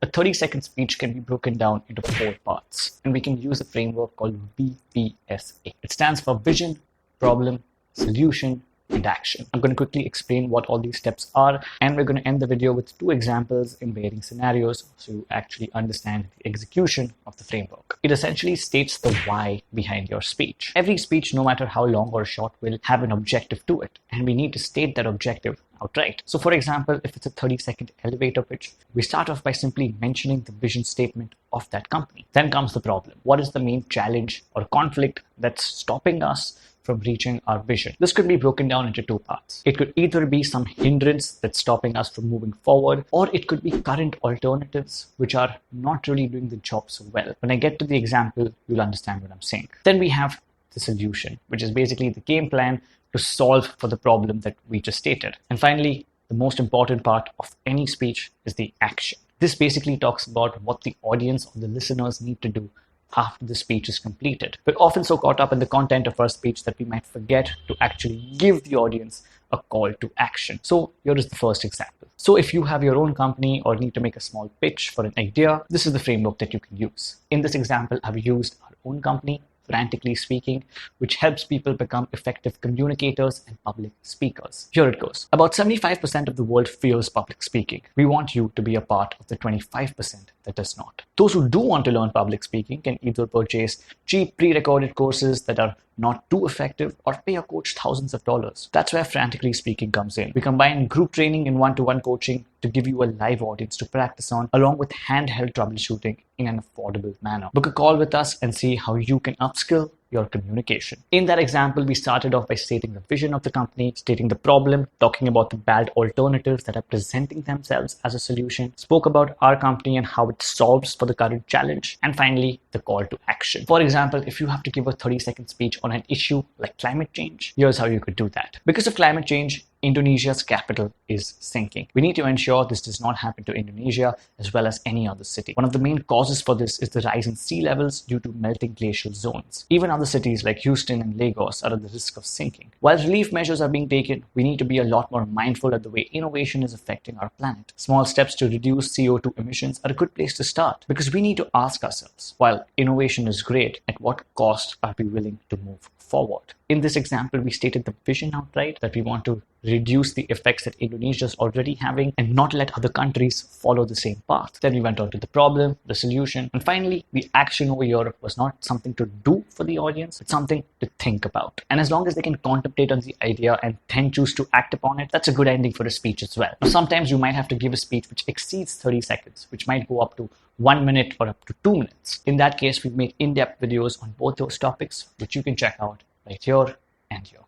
A 30-second speech can be broken down into 4 parts, and we can use a framework called V.P.S.A. It stands for vision, problem, solution, and action. I'm going to quickly explain what all these steps are, and we're going to end the video with 2 examples in varying scenarios so you actually understand the execution of the framework. It essentially states the why behind your speech. Every speech, no matter how long or short, will have an objective to it, and we need to state that objective outright. So for example, if it's a 30-second elevator pitch, we start off by simply mentioning the vision statement of that company. Then comes the problem. What is the main challenge or conflict that's stopping us from reaching our vision? This could be broken down into 2 parts. It could either be some hindrance that's stopping us from moving forward, or it could be current alternatives which are not really doing the job so well. When I get to the example, you'll understand what I'm saying. Then we have the solution, which is basically the game plan to solve for the problem that we just stated. And finally, the most important part of any speech is the action. This basically talks about what the audience or the listeners need to do after the speech is completed. We're often so caught up in the content of our speech that we might forget to actually give the audience a call to action. So here is the first example. So if you have your own company or need to make a small pitch for an idea, this is the framework that you can use. In this example, I've used our own company, Frantically Speaking, which helps people become effective communicators and public speakers. Here it goes. About 75% of the world fears public speaking. We want you to be a part of the 25% that does not. Those who do want to learn public speaking can either purchase cheap pre-recorded courses that are not too effective or pay a coach thousands of dollars. That's where Frantically Speaking comes in. We combine group training and one-to-one coaching to give you a live audience to practice on, along with handheld troubleshooting in an affordable manner. Book a call with us and see how you can upskill your communication. In that example, we started off by stating the vision of the company, stating the problem, talking about the bad alternatives that are presenting themselves as a solution, spoke about our company and how it solves for the current challenge, and finally, the call to action. For example, if you have to give a 30-second speech on an issue like climate change, here's how you could do that. Because of climate change, Indonesia's capital is sinking. We need to ensure this does not happen to Indonesia as well as any other city. One of the main causes for this is the rise in sea levels due to melting glacial zones. Even other cities like Houston and Lagos are at the risk of sinking. While relief measures are being taken, we need to be a lot more mindful of the way innovation is affecting our planet. Small steps to reduce CO2 emissions are a good place to start, because we need to ask ourselves, while innovation is great, at what cost are we willing to move forward? In this example, we stated the vision outright, that we want to reduce the effects that Indonesia is already having and not let other countries follow the same path. Then we went on to the problem, the solution, and finally, the action over here was not something to do for the audience, it's something to think about. And as long as they can contemplate on the idea and then choose to act upon it, that's a good ending for a speech as well. Now, sometimes you might have to give a speech which exceeds 30 seconds, which might go up to 1 minute or up to 2 minutes. In that case, we've made in-depth videos on both those topics, which you can check out right here and here.